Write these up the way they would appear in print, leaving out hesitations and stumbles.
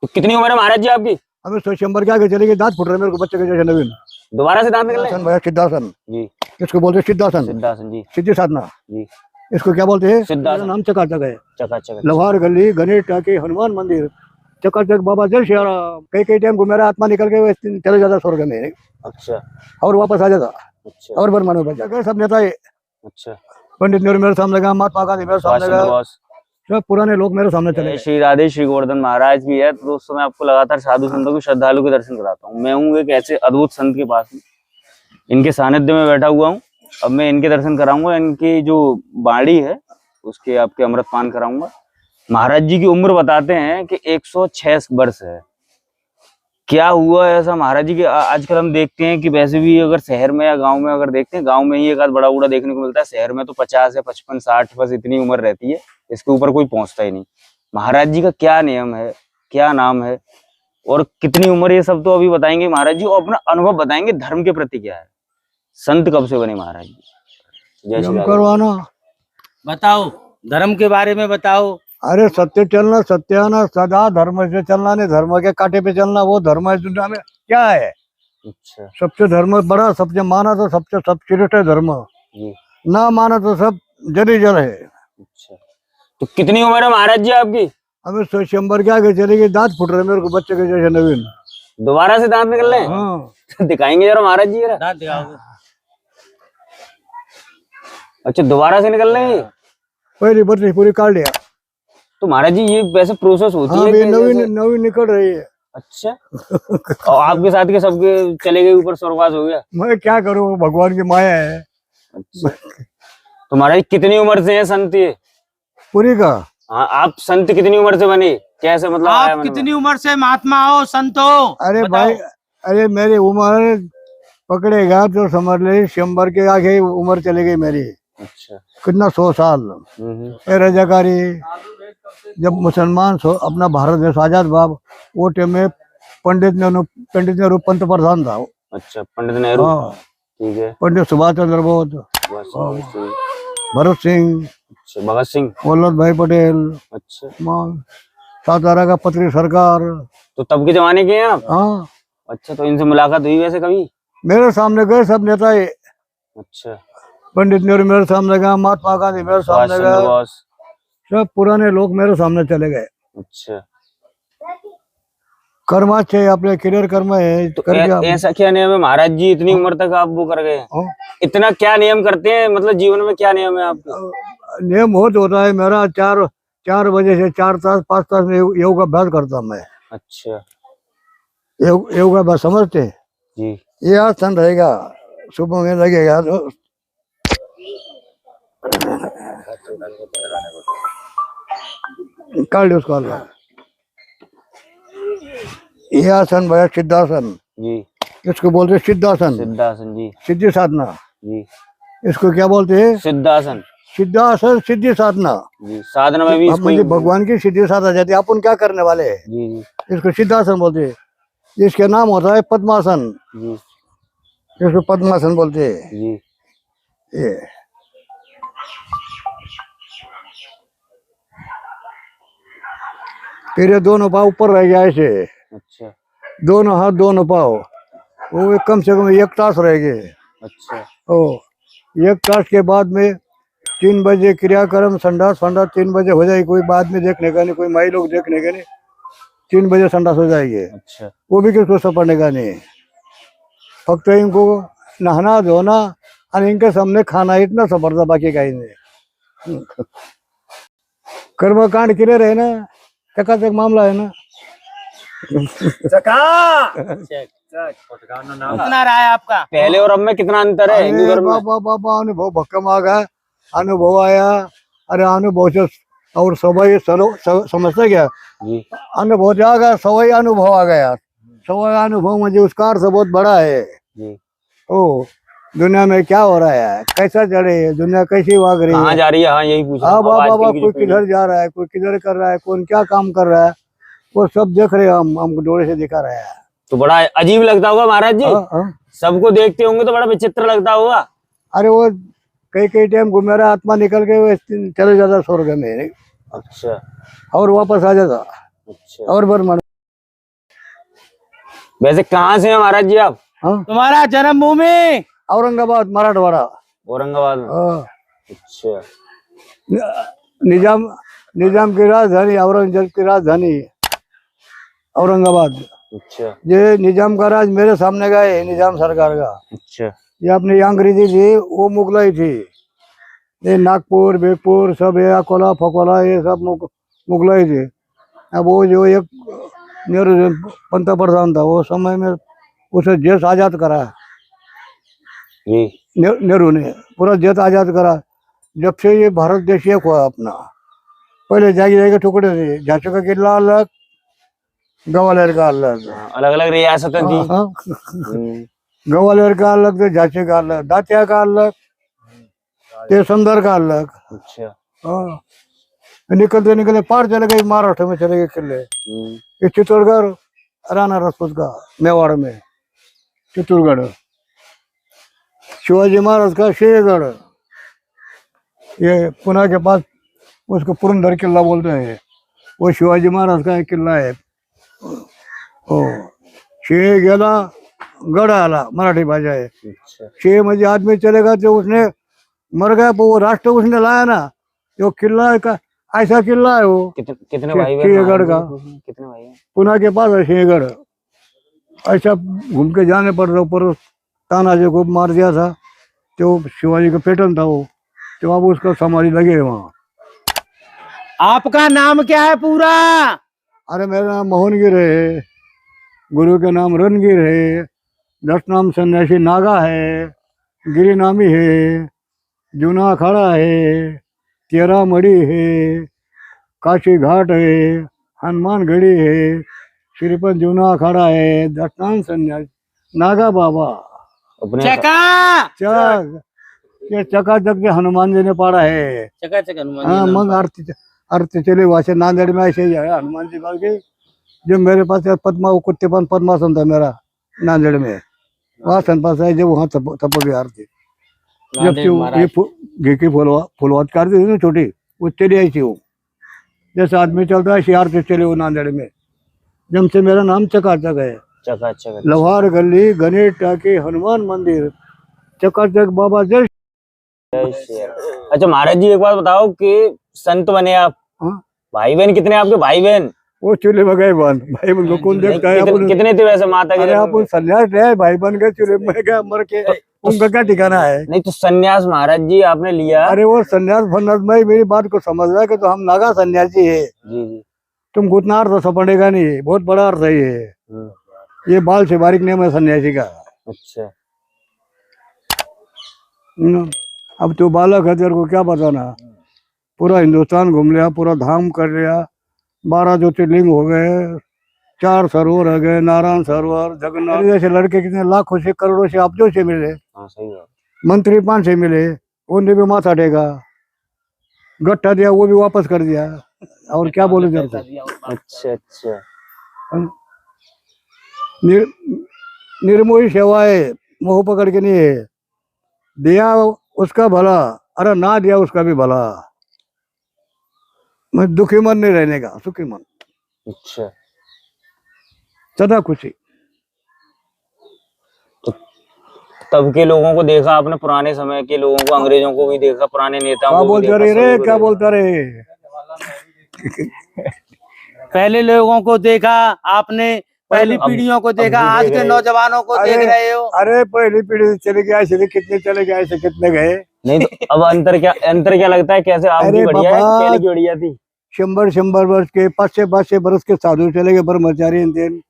तो कितनी उम्र है महाराज जी आपकी? हमें स्वयंवर के आगे चले गए, दांत फुट रहे मेरे को, बच्चे के जैसे नवीन। दोबारा से दांत निकल रहे हैं? भैया सिद्धासन जी। इसको बोलते हैं, सिद्धासन, सिद्धासन जी। सिद्धि साधना जी। इसको क्या बोलते हैं? सिद्धासन। नाम चकाचक है। चकाचक। लवार गली, गणेश टाकी, हनुमान मंदिर, चकाचक बाबा जय श्री राम। कई टाइम को मेरा आत्मा निकल के चले जाता स्वर्ग में। अच्छा। और वापस आ जाता। अच्छा। और बर मानो बचा सब नेता है। अच्छा। पंडित नेहरू मेरे सामने गया, महात्मा गांधी मेरे सामने गया, सब पुराने लोग मेरे सामने चले गए। श्री राधे श्री गोवर्धन महाराज की है। तो दोस्तों मैं आपको लगातार साधु संतों के, श्रद्धालु के दर्शन कराता हूँ। मैं हूँ एक ऐसे अद्भुत संत के पास में, इनके सानिध्य में बैठा हुआ हूँ। अब मैं इनके दर्शन कराऊंगा, इनकी जो बाड़ी है उसके आपके अमृत पान कराऊंगा। महाराज जी की उम्र बताते हैं कि 106 वर्ष है। क्या हुआ ऐसा महाराज जी के? आजकल हम देखते हैं कि वैसे भी अगर शहर में या गांव में अगर देखते हैं, गांव में ही एक आध बड़ा बूढ़ा देखने को मिलता है, शहर में तो 50 या 55 60 बस इतनी उम्र रहती है, इसके ऊपर कोई पहुंचता ही नहीं। महाराज जी का क्या नियम है, क्या नाम है और कितनी उम्र, ये सब तो अभी बताएंगे महाराज जी, और अपना अनुभव बताएंगे धर्म के प्रति क्या है। संत कब से बने महाराज जी? जय श्री राम। करवाना बताओ, धर्म के बारे में बताओ। अरे सत्य चलना, सत्य आना, सदा धर्म से चलना, नहीं धर्म के कांटे पे चलना, वो धर्म है दुनिया में क्या है। अच्छा। सबसे धर्म बड़ा, सबसे माना तो सबसे सब श्रेष्ठ है धर्म, ना माना तो सब जल जल है। अच्छा। तो कितनी उम्र है महाराज जी आपकी? हमें स्वयंवर के आगे चले गए, दांत फुट रहे मेरे को, बच्चे के जैसे नवीन। दोबारा से दांत निकल रहे हैं? हाँ। दिखाएंगे जरा महाराज जी, जरा दांत दिखाओगे? अच्छा, दोबारा से निकल रहे हैं? पहली बत्ती पूरी काट लिया। तो महाराज जी ये वैसे प्रोसेस होती हाँ, है कि नवीन नवीन निकल रही है। अच्छा। और आपके साथ के सबके चले गए ऊपर, स्वर्गवास हो गया? मैं क्या करूँ, भगवान की माया है। अच्छा। तो महाराज कितनी उम्र से है संत ये? पूरी का? हाँ, आप संत कितनी उम्र से बने, कैसे मतलब आया आप मन में? कितनी उम्र से महात्मा हो, संत हो? अरे बताओ। भाई, अरे मेरी उम्र पकड़ेगा तो समझ ले शंबर के आगे उम्र चली गई मेरी। अच्छा। कितना 100 साल। रजाकारी जब मुसलमान अपना भारत देश आजाद बाब, वो टाइम में पंडित नेहरू पंत प्रधान था। अच्छा, पंडित नेहरू। हाँ, ठीक है। पंडित सुभाष चंद्र बोस, भगत सिंह, अच्छा, भगत सिंह, वल्लभ भाई पटेल। अच्छा। सातारा का पत्री सरकार। तो तब के जमाने के हैं आप? हाँ। अच्छा, तो इनसे मुलाकात हुई वैसे कभी? मेरे सामने गए सब नेता। अच्छा। पंडित नेहरू मेरे सामने गया, महात्मा गांधी मेरे सामने गया, सब पुराने लोग मेरे सामने चले गए। अच्छा। कर्म अच्छे अपने क्लियर कर्म है। तो ऐसा क्या नियम है महाराज जी, इतनी उम्र तक आप वो कर गए? इतना क्या नियम करते हैं, मतलब जीवन में क्या नियम है आपका? नियम बहुत होता है मेरा। 4 बजे से 4 तास 5 तास में योग अभ्यास करता मैं। अच्छा। योग अभ्यास समझते जी। ये आसन रहेगा, सुबह में लगेगा तो काट उसको। ये आसन भैया सिद्धासन जी। इसको बोलते हैं, सिद्धासन। सिद्धासन जी। सिद्धि साधना जी। इसको क्या बोलते हैं? सिद्धासन। सिद्धासन, सिद्धि साधना जी। साधना में भी मुझे भगवान की सिद्धि साधा जाती है, अपन क्या करने वाले हैं। जी जी। इसको सिद्धासन बोलते हैं। इसके नाम होता है पद्मासन जी। इसको पद्मासन बोलते हैं जी। ये फिर ये दोनों पाँव ऊपर रह गया ऐसे। अच्छा। दोनों हाथ दोनों पाँव, वो कम से कम 1 तास रह गए। अच्छा। ओ 1 तास के बाद में 3 बजे क्रियाक्रम संडास 3 बजे हो जाएगी। कोई बाद में देखने का नहीं, कोई माई लोग देखने का नहीं, 3 बजे संडास हो जाएगी। अच्छा। वो भी किसको सपड़ने का नहीं, फक्त इनको नहाना धोना और इनके सामने खाना, इतना सपड़ता, बाकी का ही नहीं। कर्मकांड क्लियर है ना, चकाचक मामला है ना। कितना रहा है आपका पहले और अब में कितना अंतर है हिंदू धर्म में? बाबा अनुभव भक्कम आ गया, अनुभव आया। अरे अनुभव से और सवय समझते क्या? जी। अनुभव आ गया, सवय अनुभव आ गया। सवय अनुभव मुझे उसका अर्थ बहुत बड़ा है। जी। ओ दुनिया में क्या हो रहा है, कैसा चले, दुनिया कैसी भाग रही है, कहाँ जा रही है? हाँ, यही पूछ रहा हाँ हूँ। बाबा, कोई किधर जा रहा है, कोई किधर कर रहा है, कौन क्या काम कर रहा है, वो सब देख रहे हैं। हमको डोरे से दिखा रहा है। तो बड़ा अजीब लगता होगा महाराज जी। हाँ। सबको देखते होंगे तो बड़ा विचित्र लगता होगा। अरे वो कई टाइम को मेरा आत्मा निकल के चले जाता स्वर्ग में। अच्छा। और वापस आ जाता। अच्छा। और बर वैसे कहाँ से हैं महाराज जी आप? हाँ, तुम्हारा जन्मभूमि? औरंगाबाद मराठवाड़ा। औरंगाबाद में। हाँ, अच्छा निजाम निजाम की राजधानी, औरंगजेब की राजधानी औरंगाबाद। अच्छा ये निजाम का राज मेरे सामने का है, निजाम सरकार का। अच्छा ये अपनी अंग्रेजी थी, वो मुगलाई थी। ये नागपुर बेगपुर सब ये अकोला फकोला ये सब मुगलाई थी। अब वो जो एक नेहरू जो पंतप्रधान था, वो समय में उसे देश आजाद करा जी। नेहरू ने, पूरा देश आजाद करा। जब से ये भारत देश एक हुआ अपना, पहले जागी जागी टुकड़े थे, झांसी का किला अलग, ग्वालियर का अलग। अलग अलग रियासतें थी। हाँ, ग्वालियर का अलग थे, झांसी का अलग, दातिया का अलग, तेसंदर का अलग। अच्छा हाँ, निकलते निकलते पार चले गए, महाराष्ट्र में चले गए किले। ये चित्तौड़गढ़, राणा रसूद का मेवाड़ में चित्तौड़गढ़, शिवाजी महाराज का शेरगढ़, ये पुणे के पास उसको पुरंदर किला बोलते हैं, वो शिवाजी महाराज का एक किला है। ओ शे गेला गढ़ आला, मराठी भाषा है। अच्छा शे म्हणजे आदमी चलेगा जो उसने मर गया, वो राष्ट्र उसने लाया ना, जो किला है का ऐसा किला है वो। कितने भाई बहन सिंहगढ़ का, कितने भाई हैं? पुणे के पास है सिंहगढ़। ऐसा घूम के जाने पर ऊपर तानाजी को मार दिया था, तो शिवाजी का पेटन था वो, तो अब उसका समाधि लगे है वहाँ। आपका नाम क्या है पूरा? अरे मेरा नाम मोहनगिर है, गुरु का नाम रणगिर है, 10 नाम सन्यासी नागा है, गिरिनामी है, जूना अखाड़ा है, 13 मड़ी है, काशी घाट है, हनुमान गढ़ी है, श्रीपद जूना अखाड़ा है, 10 नाम सन्यासी नागा बाबा। अपने चका चक ये चकाचक के हनुमान जी ने पाड़ा है। चका चक हनुमान जी हाँ, नाम। मग आरती चली वहां से नांदेड़ में ऐसे ही है हनुमान जी का के, जो मेरे पास है पद्मा, वो कुत्तेपन पद्मासन था मेरा नांदेड़ में, वहां पास है, जब वहाँ थप गई आरती। जब नांदेड़ से वो महाराज। ये घी की फुलवात करती थी ना छोटी, वो चली आई थी वो, जैसे आदमी चलता है ऐसी आरती चली वो नांदेड़ में। जब से मेरा नाम चकाचक है। चकाचक। लोहार गली, गणेश टाकी, हनुमान मंदिर, चकाचक बाबा जय। अच्छा महाराज जी एक बात बताओ कि संत बने आप, हाँ, भाई बहन कितने आपके भाई बहन? वो चूल्हे में गए बन भाई बन को कौन देखता है? अपन कितने थे वैसे माता के अरे जन्म अपन में? सन्यास ले, भाई बन गए चूल्हे में गए मर के, उनका क्या ठिकाना है? नहीं तो सन्यास महाराज जी आपने लिया। अरे वो सन्यास फन्यास में मेरी बात को समझ रहा है कि तो हम नागा सन्यासी है, जी जी। तुमको उतना अर्थ समझेगा नहीं, बहुत बड़ा अर्थ है ये बाल से बारीक नियम है सन्यासी का। अच्छा अब तो बालक है, तेरे को क्या बताना, पूरा हिंदुस्तान घूम लिया, पूरा धाम कर लिया, 12 ज्योतिर्लिंग हो गए, 4 सरोवर हो गए, नारायण सरोवर, जगन्नाथ। जैसे लड़के कितने लाखों से करोड़ों से अब्जों से मिले, हाँ सही बात। मंत्री 5 से मिले, उन्हें भी माथा टेका, गट्टा दिया वो भी वापस कर दिया, और क्या बोले तेरे को? अच्छा अच्छा। निर्मोही सेवा है, मोह पकड़ के नहीं है, दिया उसका भला, अरे ना दिया उसका भी भला। मैं दुखी मन नहीं रहने का, सुखी मन, अच्छा सदा खुशी। तब के लोगों को देखा आपने, पुराने समय के लोगों को, अंग्रेजों को भी देखा, पुराने नेताओं क्या को भी बोलते देखा, रहे रे, सभी को क्या देखा। बोलता रहे? पहले लोगों को देखा आपने, पहली पीढ़ियों को देखा, अब भी आज देख के रहे। नौजवानों को देख रहे हो। अरे पहली पीढ़ी चले गए ऐसे, कितने चले गए ऐसे, कितने गए? नहीं तो अब अंतर क्या लगता है, कैसे आपकी अरे बढ़िया है कि बाबा, पहले की बढ़िया थी? 100 वर्ष के, 500 वर्ष के साधु चले गए, ब्रह्मचारी दिन।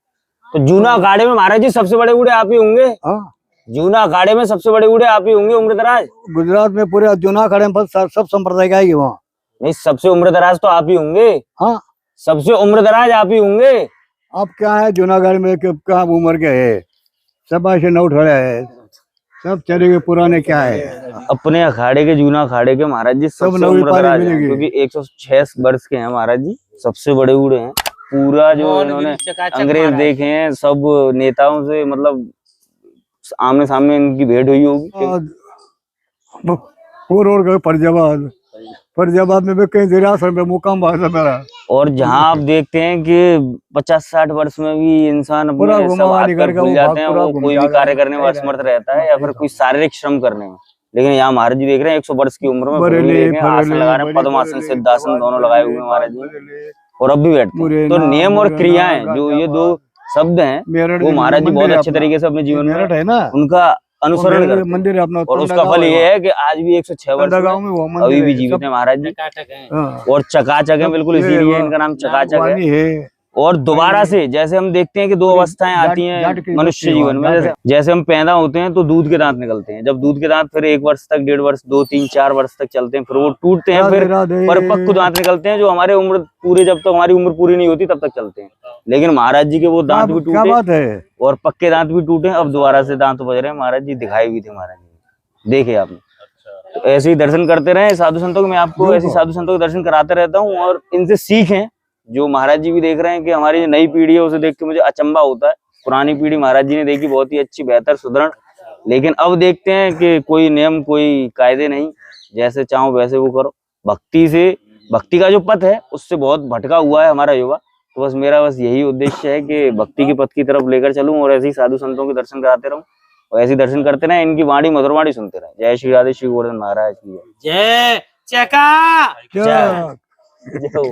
तो जूना अखाड़े में महाराज जी सबसे बड़े बूढ़े आप ही होंगे। हाँ, जूना अखाड़े में सबसे बड़े बूढ़े आप ही होंगे, उम्र दराज। गुजरात में पूरे जूना अखाड़े में सब संप्रदाय का आएगी वहाँ। नहीं सबसे उम्र दराज तो आप ही होंगे। हाँ, सबसे उम्र दराज आप ही होंगे। अब क्या है जूनागढ़ में, कहाँ उम्र के है, सब ऐसे न उठ रहे है, सब चले गए पुराने। क्या है अपने अखाड़े के, जूना अखाड़े के महाराज जी सबसे नवी उम्र पारी दराज हैं, मिलेगी। क्योंकि 106 वर्ष के हैं महाराज जी, सबसे बड़े बूढ़े हैं। पूरा जो इन्होंने अंग्रेज देखे हैं, सब नेताओं से मतलब आमने सामने इनकी भेंट हुई होगी। वो रोड गए फरीदाबाद, पर जब बाद में कहीं देरासर में मुकाम भाषा मेरा और जहाँ आप देखते हैं कि 50-60 वर्ष में भी इंसान पूरा अपने सब घुमा हाथ नहीं पैर करके भूल वो जाते हैं, पूरा वो घूम कोई भी जाएगा। कार्य करने में असमर्थ रहता है या फिर कोई शारीरिक श्रम करने में। लेकिन यहाँ महाराज जी देख रहे हैं 100 वर्ष की उम्र में फिर भी बरेली, देखें आसन लगा रहे हैं, बरेली, पद्मासन बरेली, सिद्धासन दोनों लगाए हुए हैं महाराज जी, बरेली, और अब भी बैठते हैं। तो मुरैना, नियम और मुरैना, क्रियाएं जो ये दो शब्द हैं मेरठ वो में महाराज जी बहुत मंदिर है अच्छे अपना। तरीके से अपने जीवन में मेरठ है ना, उनका अनुसरण मेरठ करते हैं। मंदिर है अपना, और उसका तंदा फल गाँव ये है कि आज भी 106 वर्ष तंदा गाँव में में वो अभी मंदिर भी है, जीवित सब- है महाराज जी, टकाटक है। हाँ। और चकाचक है, बिल्कुल ये इसीलिए वो इनका नाम चकाचक है। वाणी है। और दोबारा से जैसे हम देखते हैं कि दो पूरी अवस्थाएं जाट- आती हैं जाट की मनुष्य बस्ती जीवन में, वहाँ, जैसे जैसे हम पैदा होते हैं तो दूध के दांत निकलते हैं, जब दूध के दांत फिर 1 वर्ष तक, 1.5 वर्ष, 2, 3, 4 वर्ष तक चलते हैं, फिर वो टूटते हैं, फिर राधे राधे। परिपक्व दांत निकलते हैं जो हमारे उम्र पूरी, जब तक हमारी उम्र पूरी नहीं होती तब तक चलते हैं। लेकिन महाराज जी के वो दांत भी क्या टूटे बात है। और पक्के दांत भी टूटे, अब दोबारा से दांत बज रहे हैं। महाराज जी दिखाई भी थे महाराज जी, देखे आपने। तो ऐसे ही दर्शन करते रहे साधु संतों के, मैं आपको ऐसे साधु संतों के दर्शन कराते रहता हूँ और इनसे सीखें। जो महाराज जी भी देख रहे हैं कि हमारी जो नई पीढ़ी है उसे देख के मुझे अचंभा होता है। पुरानी पीढ़ी महाराज जी ने देखी बहुत ही अच्छी, बेहतर, सुदृढ़, लेकिन अब देखते हैं कि कोई नियम, कोई कायदे नहीं, जैसे चाहो वैसे वो करो। भक्ति का जो पथ है उससे बहुत भटका हुआ है हमारा युवा। तो बस मेरा यही उद्देश्य है कि भक्ति के पथ की तरफ लेकर चलूं और ऐसे ही साधु संतों के दर्शन कराते रहूं और ऐसे ही दर्शन करते रहे, इनकी वाणी, मधुर वाणी सुनते रहे। जय श्री राधे, श्री गोवर्धन महाराज की जय चका। जय। जय हो।